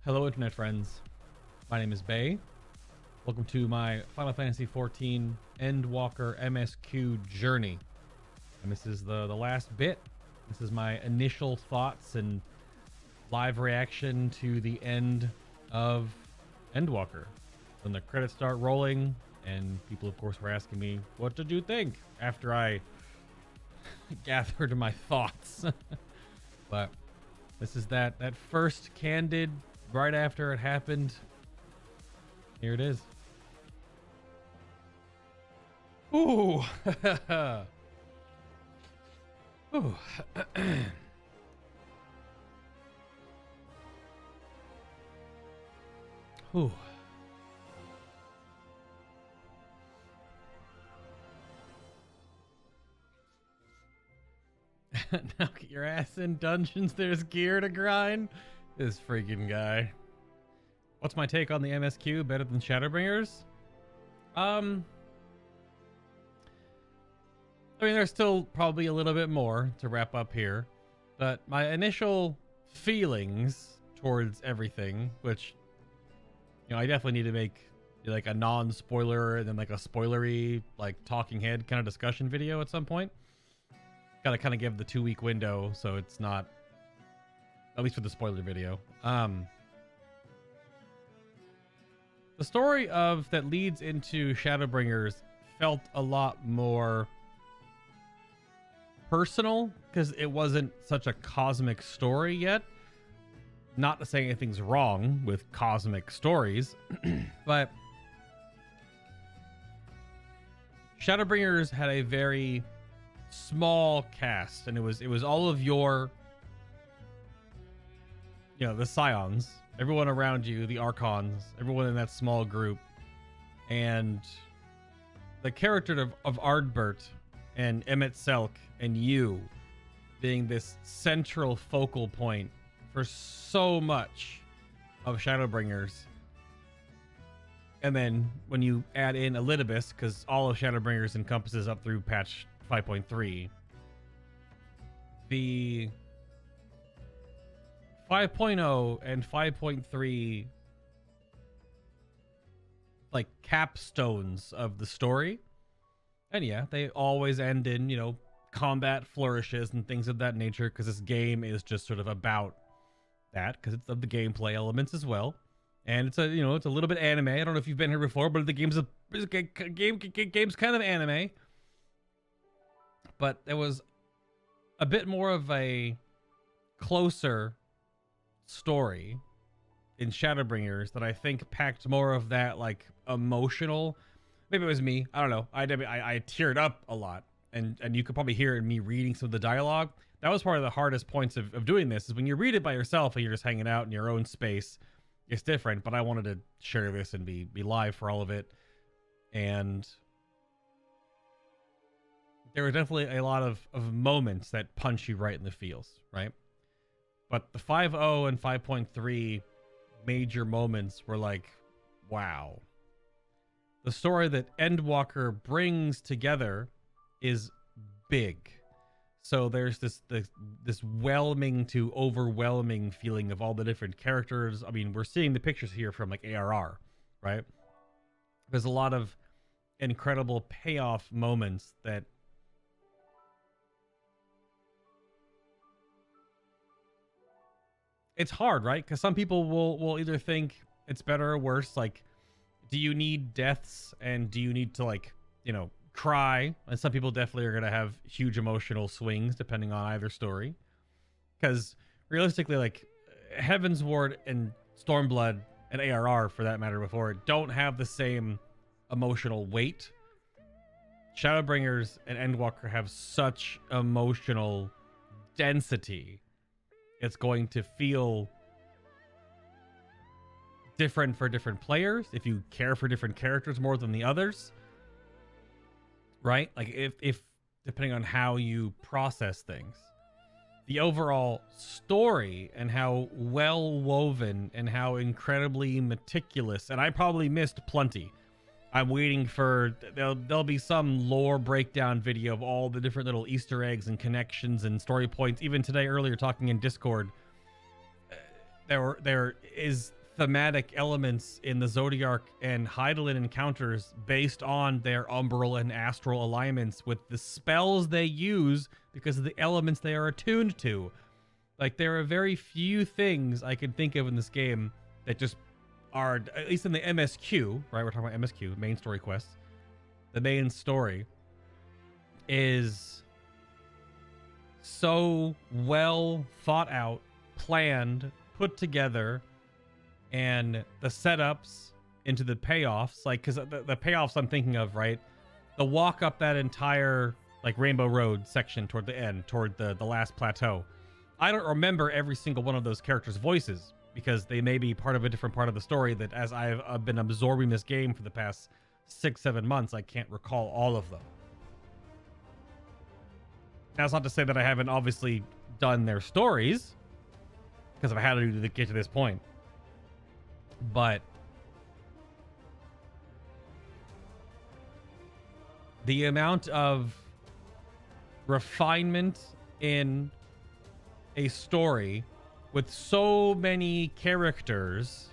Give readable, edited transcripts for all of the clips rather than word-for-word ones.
Hello, internet friends. My name is Bay. Welcome to my Final Fantasy XIV Endwalker MSQ journey. And this is the last bit. This is my initial thoughts and live reaction to the end of Endwalker. When the credits start rolling, and people, of course, were asking me, what did you think? After I gathered my thoughts. But this is that first candid right after it happened. Here it is. Ooh. Ooh. Ooh. Now get your ass in dungeons. There's gear to grind. This freaking guy. What's my take on the MSQ? Better than Shadowbringers? I mean, there's still probably a little bit more to wrap up here, but my initial feelings towards everything, which, you know, I definitely need to make like a non-spoiler and then like a spoilery, like talking head kind of discussion video at some point. Gotta kind of give the 2-week window so it's not, at least for the spoiler video. The story of that leads into Shadowbringers felt a lot more personal because it wasn't such a cosmic story yet. Not to say anything's wrong with cosmic stories, but Shadowbringers had a very small cast, and it was all of your, you know, the Scions, everyone around you, the Archons, everyone in that small group, and the character of Ardbert and Emmett Selk and you being this central focal point for so much of Shadowbringers. And then when you add in Elidibus, because all of Shadowbringers encompasses up through patch 5.3, the 5.0 and 5.3 like capstones of the story. And yeah, they always end in, you know, combat flourishes and things of that nature, because this game is just sort of about that, because it's of the gameplay elements as well. And it's a, you know, it's a little bit anime. I don't know if you've been here before, but the game's game's kind of anime. But there was a bit more of a closer story in Shadowbringers that I think packed more of that like emotional. Maybe it was me. I don't know. I teared up a lot, and you could probably hear it in me reading some of the dialogue. That was part of the hardest points of doing this, is when you read it by yourself and you're just hanging out in your own space. It's different, but I wanted to share this and be live for all of it. And there were definitely a lot of moments that punch you right in the feels, right? But the 5.0 and 5.3 major moments were like, wow. The story that Endwalker brings together is big. So there's this whelming to overwhelming feeling of all the different characters. I mean, we're seeing the pictures here from like ARR, right? There's a lot of incredible payoff moments that it's hard, right? Because some people will either think it's better or worse. Like, do you need deaths, and do you need to, like, you know, cry? And some people definitely are going to have huge emotional swings depending on either story. Because realistically, like, Heavensward and Stormblood and ARR, for that matter, before, don't have the same emotional weight. Shadowbringers and Endwalker have such emotional density. It's going to feel different for different players if you care for different characters more than the others, right? Like if depending on how you process things, the overall story and how well woven and how incredibly meticulous. And I probably missed plenty. I'm waiting for, there'll be some lore breakdown video of all the different little Easter eggs and connections and story points. Even today, earlier, talking in Discord, there is thematic elements in the Zodiark and Hydaelyn encounters based on their umbral and astral alignments with the spells they use because of the elements they are attuned to. Like, there are very few things I can think of in this game that just are, at least in the MSQ, right? We're talking about MSQ, main story quests. The main story is so well thought out, planned, put together, and the setups into the payoffs, like, because the payoffs I'm thinking of, right? The walk up that entire, like, Rainbow Road section toward the end, toward the last plateau. I don't remember every single one of those characters' voices because they may be part of a different part of the story that as I've been absorbing this game for the past 6-7 months, I can't recall all of them. Now, it's not to say that I haven't obviously done their stories because I've had to get to this point. But the amount of refinement in a story with so many characters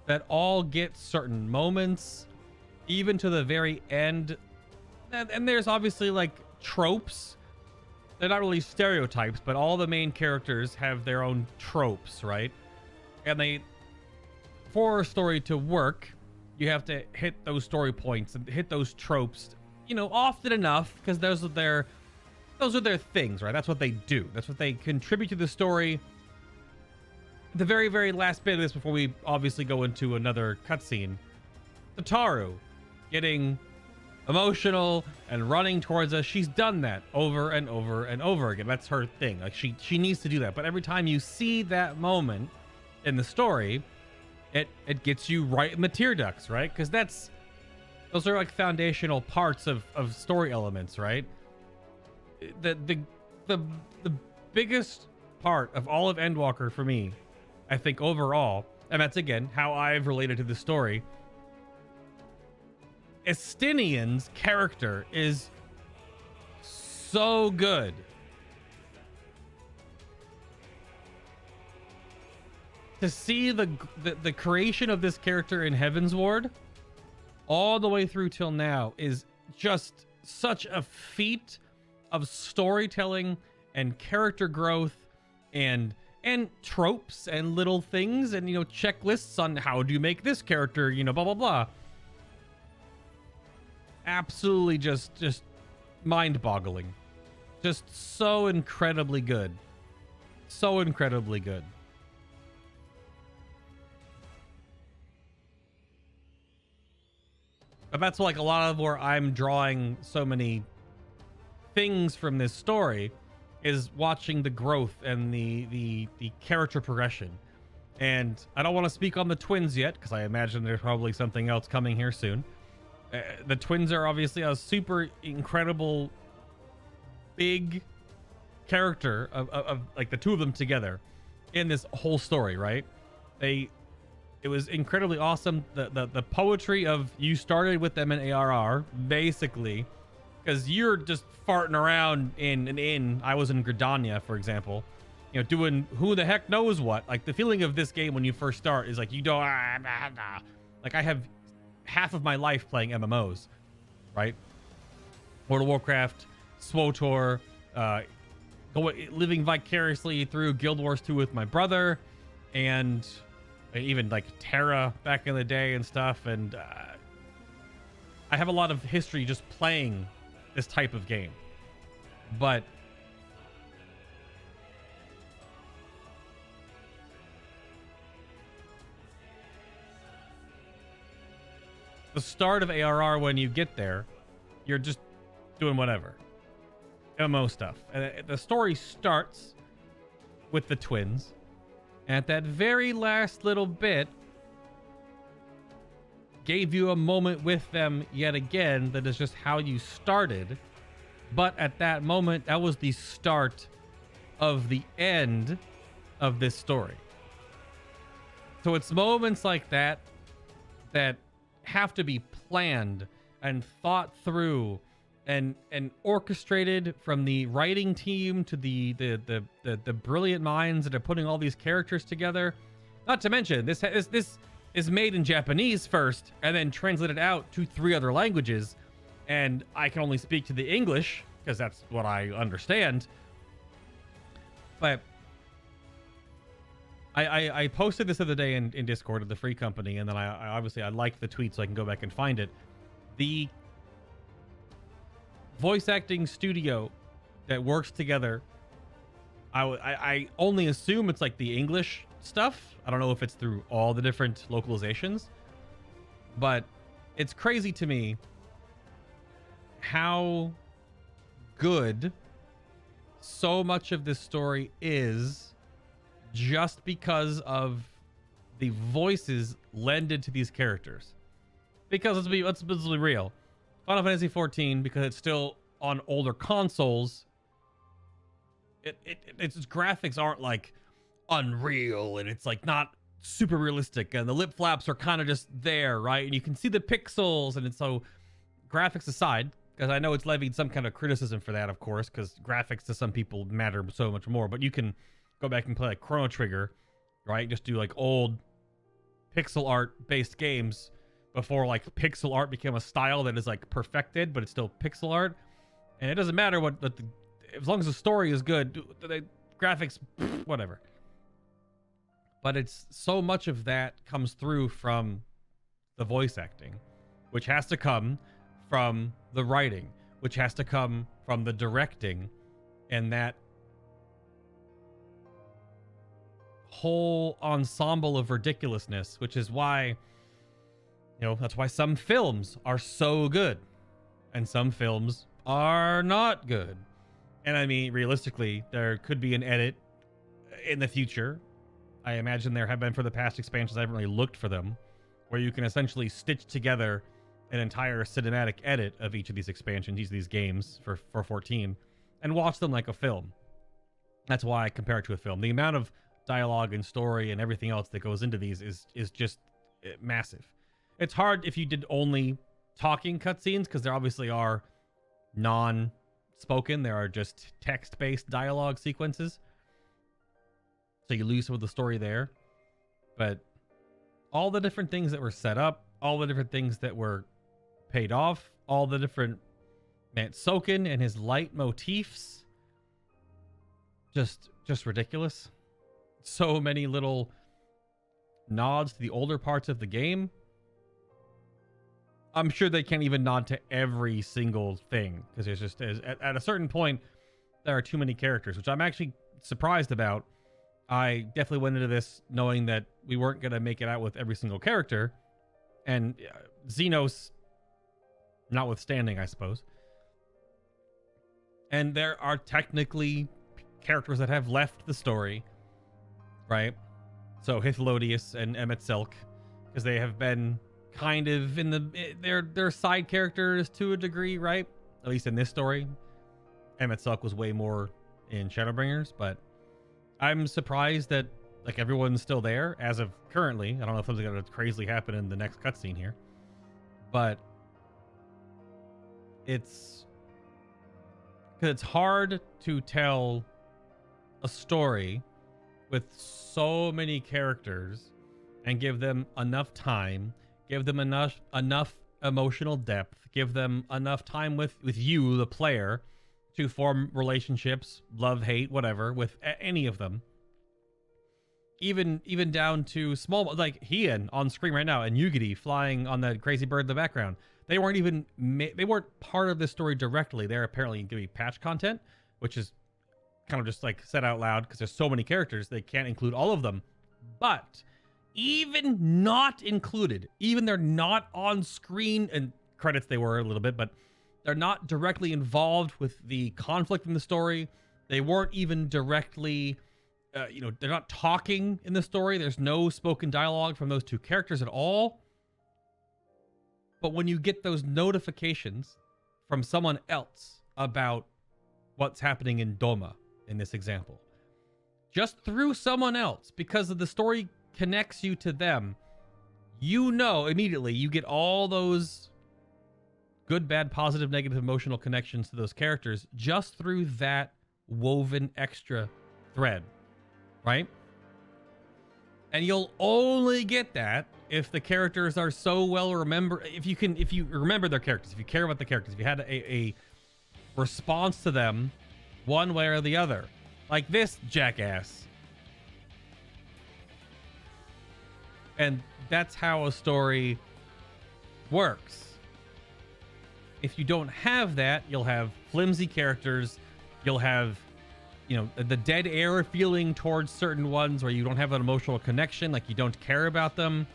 that all get certain moments, even to the very end. And there's obviously like tropes. They're not really stereotypes, but all the main characters have their own tropes, right? And for a story to work, you have to hit those story points and hit those tropes, you know, often enough, because those are their things, right? That's what they do. That's what they contribute to the story. The very, very last bit of this before we obviously go into another cutscene, Tataru getting emotional and running towards us. She's done that over and over and over again. That's her thing. Like, she needs to do that. But every time you see that moment in the story, it gets you right in the tear ducts, right? Because those are like foundational parts of story elements, right? The biggest part of all of Endwalker for me, I think overall, and that's again how I've related to the story, Estinian's character is so good. To see the creation of this character in Heaven's Ward all the way through till now is just such a feat of storytelling and character growth and tropes and little things and, you know, checklists on how do you make this character, you know, blah blah blah. Absolutely just mind-boggling. Just so incredibly good. So incredibly good. But that's like a lot of where I'm drawing so many things from this story is watching the growth and the character progression. And I don't want to speak on the twins yet because I imagine there's probably something else coming here soon. The twins are obviously a super incredible big character of like the two of them together in this whole story, right? It was incredibly awesome. The poetry of you started with them in ARR, basically, because you're just farting around in an inn. I was in Gridania, for example, you know, doing who the heck knows what. Like, the feeling of this game when you first start is like, you don't, like, I have half of my life playing MMOs, right? World of Warcraft, SWTOR, living vicariously through Guild Wars 2 with my brother, and even like Terra back in the day and stuff. And I have a lot of history just playing this type of game. But the start of ARR, when you get there, you're just doing whatever. MMO stuff. And the story starts with the twins. And at that very last little bit, gave you a moment with them yet again that is just how you started. But at that moment, that was the start of the end of this story. So it's moments like that that have to be planned and thought through and orchestrated from the writing team to the brilliant minds that are putting all these characters together. Not to mention, this is made in Japanese first and then translated out to 3 other languages, and I can only speak to the English because that's what I understand. But I posted this the other day in Discord of the Free Company, and then I obviously I liked the tweet so I can go back and find it. The voice acting studio that works together, I only assume it's like the English stuff. I don't know if it's through all the different localizations, but it's crazy to me how good so much of this story is just because of the voices lended to these characters. Because let's be real, Final Fantasy XIV, because it's still on older consoles, its graphics aren't like unreal, and it's like not super realistic, and the lip flaps are kind of just there, right? And you can see the pixels, and it's so, graphics aside, because I know it's levied some kind of criticism for that, of course, because graphics to some people matter so much more, but you can go back and play like Chrono Trigger, right? Just do like old pixel art based games before like pixel art became a style that is like perfected, but it's still pixel art. And it doesn't matter as long as the story is good, the graphics, whatever. But it's so much of that comes through from the voice acting, which has to come from the writing, which has to come from the directing, and that whole ensemble of ridiculousness, which is why, that's why some films are so good and some films are not good. And I mean, realistically, there could be an edit in the future. I imagine there have been for the past expansions. I haven't really looked for them, where you can essentially stitch together an entire cinematic edit of each of these expansions, each of these games for 14, and watch them like a film. That's why I compare it to a film. The amount of dialogue and story and everything else that goes into these is just massive. It's hard if you did only talking cutscenes, because there obviously are non-spoken. There are just text-based dialogue sequences. So you lose some of the story there. But all the different things that were set up, all the different things that were paid off, all the different Soken and his light motifs, just ridiculous. So many little nods to the older parts of the game. I'm sure they can't even nod to every single thing, because there's just at a certain point there are too many characters, which I'm actually surprised about. I definitely went into this knowing that we weren't going to make it out with every single character, and Xenos notwithstanding, I suppose. And there are technically characters that have left the story, right? So Hythlodius and Emmett Silk, because they have been kind of in they're side characters to a degree, right? At least in this story. Emmett Silk was way more in Shadowbringers, but I'm surprised that like everyone's still there as of currently. I don't know if something's gonna crazily happen in the next cutscene here, but it's hard to tell a story with so many characters and give them enough time, give them enough emotional depth, give them enough time with you, the player, to form relationships, love, hate, whatever, with any of them. Even down to small, like Hien on screen right now and Yugiri flying on that crazy bird in the background. They weren't part of this story directly. They're apparently going to be patch content, which is kind of just like said out loud because there's so many characters they can't include all of them. But even not included, even they're not on screen, and credits they were a little bit, but they're not directly involved with the conflict in the story. They weren't even directly, they're not talking in the story. There's no spoken dialogue from those two characters at all. But when you get those notifications from someone else about what's happening in Doma, in this example, just through someone else, because of the story connects you to them, immediately you get all those good, bad, positive, negative emotional connections to those characters just through that woven extra thread, right? And you'll only get that if the characters are so well remembered. If you remember their characters, if you care about the characters, if you had a response to them one way or the other, like this jackass. And that's how a story works. If you don't have that, you'll have flimsy characters. You'll have, you know, the dead air feeling towards certain ones where you don't have an emotional connection, like you don't care about them.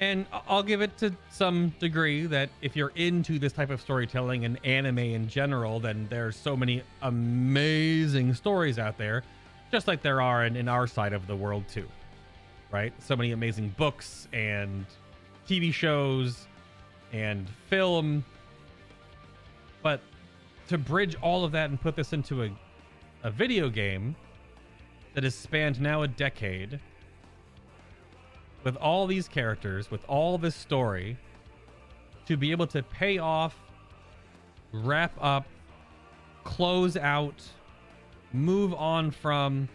And I'll give it to some degree that if you're into this type of storytelling and anime in general, then there's so many amazing stories out there, just like there are in our side of the world too, right? So many amazing books and TV shows and film. But to bridge all of that and put this into a video game that has spanned now a decade, with all these characters, with all this story, to be able to pay off, wrap up, close out, move on from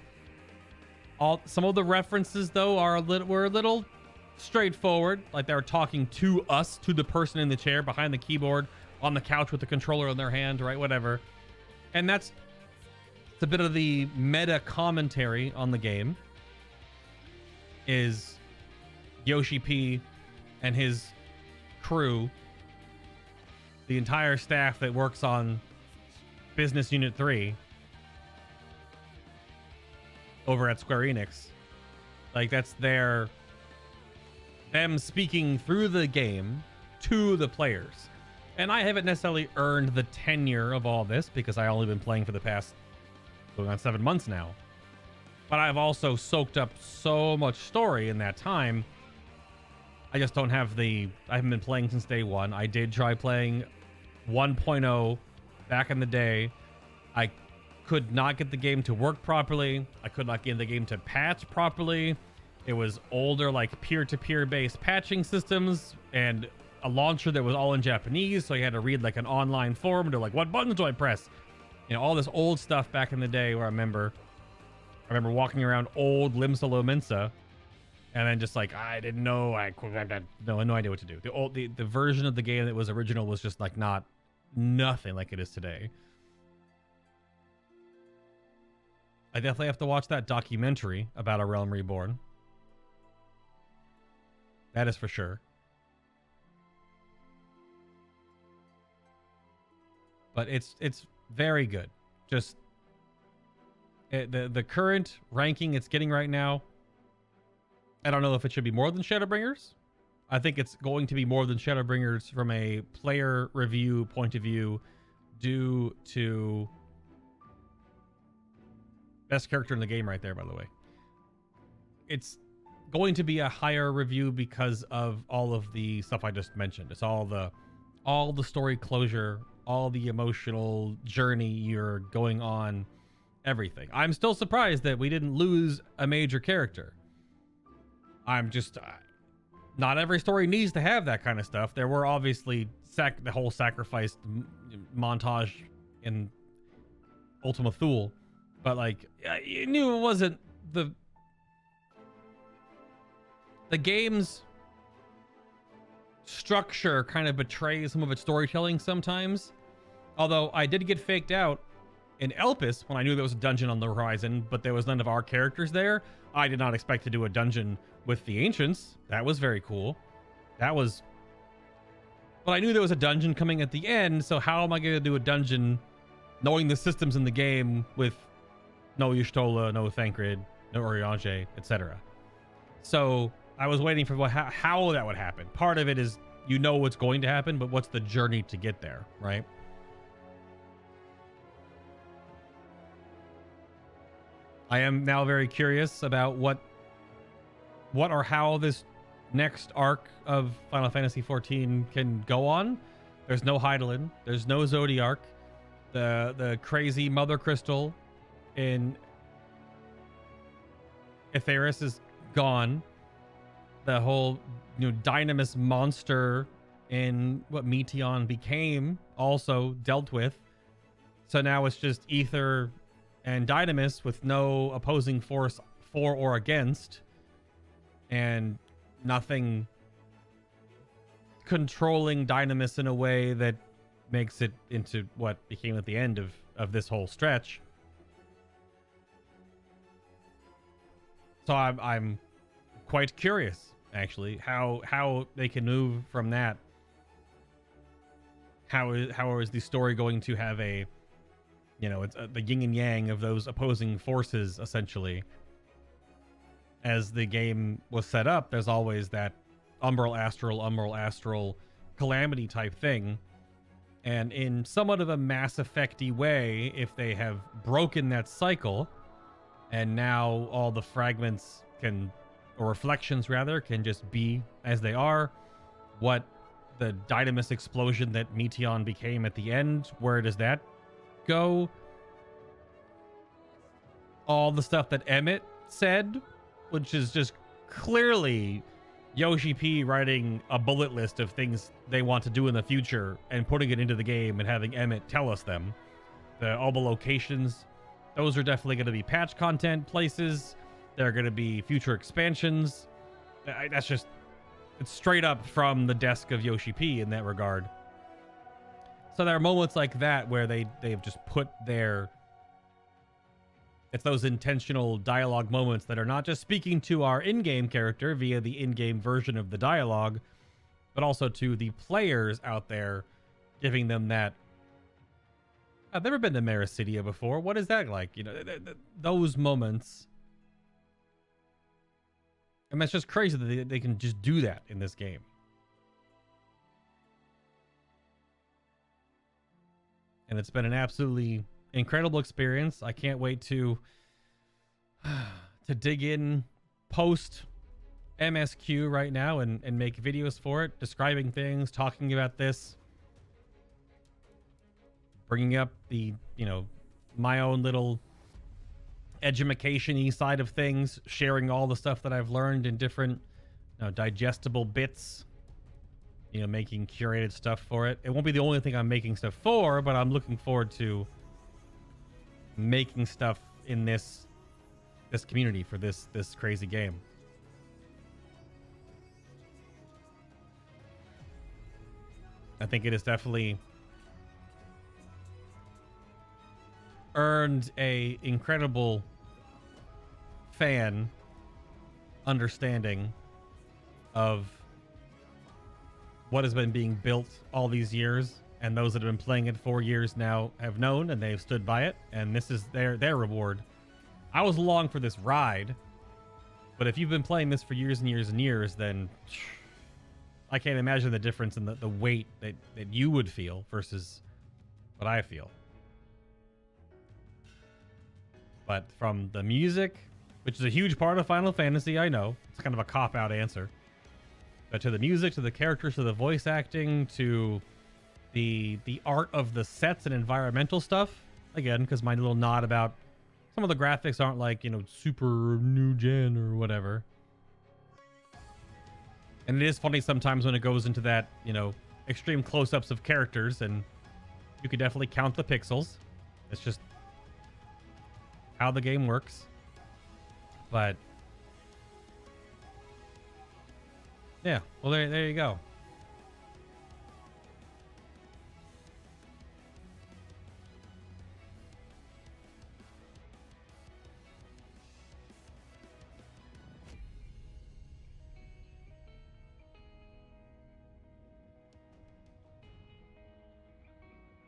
all. Some of the references though were a little straightforward, like they were talking to us, to the person in the chair behind the keyboard on the couch with the controller in their hand, right? Whatever. And it's a bit of the meta commentary on the game, is Yoshi P and his crew, the entire staff that works on Business Unit 3 over at Square Enix. Like, that's them speaking through the game to the players. And I haven't necessarily earned the tenure of all this because I've only been playing for the past going on 7 months now. But I've also soaked up so much story in that time. I just don't have I haven't been playing since day one. I did try playing 1.0 back in the day. I could not get the game to work properly. I could not get the game to patch properly. It was older, like peer-to-peer based patching systems and a launcher that was all in Japanese. So you had to read like an online forum to like, what buttons do I press? You know, all this old stuff back in the day where I remember walking around old Limsa Lominsa and then just like, I didn't know, no idea what to do. The version of the game that was original was just like nothing like it is today. I definitely have to watch that documentary about A Realm Reborn. That is for sure. But it's very good. Just the current ranking it's getting right now, I don't know if it should be more than Shadowbringers. I think it's going to be more than Shadowbringers from a player review point of view, due to best character in the game right there, by the way. It's going to be a higher review because of all of the stuff I just mentioned. It's all the story closure, all the emotional journey you're going on, everything. I'm still surprised that we didn't lose a major character. I'm just not every story needs to have that kind of stuff. There were obviously the whole sacrifice montage in Ultima Thule, but like you knew it wasn't the game's structure kind of betrays some of its storytelling sometimes. Although I did get faked out in Elpis when I knew there was a dungeon on the horizon, but there was none of our characters there. I did not expect to do a dungeon with the Ancients. That was very cool. But I knew there was a dungeon coming at the end, so how am I going to do a dungeon knowing the systems in the game with no Y'shtola, no Thancred, no Urianger, etc. So I was waiting for how that would happen. Part of it is you know what's going to happen, but what's the journey to get there, right? I am now very curious about what or how this next arc of Final Fantasy XIV can go on. There's no Hydaelyn. There's no Zodiark. The crazy Mother Crystal in Aetheris is gone. The whole Dynamis monster in what Meteon became also dealt with. So now it's just Ether and Dynamis with no opposing force for or against, and nothing controlling Dynamis in a way that makes it into what became at the end of this whole stretch. So I'm quite curious, actually, how they can move from that. How is the story going to have a, you know, it's the yin and yang of those opposing forces, essentially. As the game was set up, there's always that umbral astral calamity type thing. And in somewhat of a Mass Effect-y way, if they have broken that cycle, and now all the fragments can, or reflections rather, can just be as they are, what the Dynamis explosion that Meteon became at the end, where does that go? All the stuff that Emmett said, which is just clearly Yoshi P writing a bullet list of things they want to do in the future and putting it into the game and having Emmett tell us them. All the locations, those are definitely going to be patch content places. There are going to be future expansions. That's just, it's straight up from the desk of Yoshi P in that regard. So there are moments like that where they've just put their, it's those intentional dialogue moments that are not just speaking to our in-game character via the in-game version of the dialogue, but also to the players out there, giving them that, I've never been to Maricidia before. What is that like? You know, those moments. And that's just crazy that they can just do that in this game. And it's been an absolutely incredible experience. I can't wait to dig in post MSQ right now and make videos for it, describing things, talking about this, bringing up the, you know, my own little edumacation-y side of things, sharing all the stuff that I've learned in different, you know, digestible bits, you know, making curated stuff for it. It won't be the only thing I'm making stuff for, but I'm looking forward to making stuff in this community for this crazy game. I think it has definitely earned a incredible fan understanding of what has been being built all these years, and those that have been playing it for years now have known, and they've stood by it, and this is their reward. I was along for this ride, but if you've been playing this for years and years and years, then I can't imagine the difference in the weight that you would feel versus what I feel. But from the music, which is a huge part of Final Fantasy, I know, it's kind of a cop-out answer, but to the music, to the characters, to the voice acting, to the art of the sets and environmental stuff, again, because my little nod about some of the graphics aren't like, you know, super new gen or whatever. And it is funny sometimes when it goes into that, you know, extreme close-ups of characters, and you could definitely count the pixels. It's just how the game works. But yeah, well, there you go.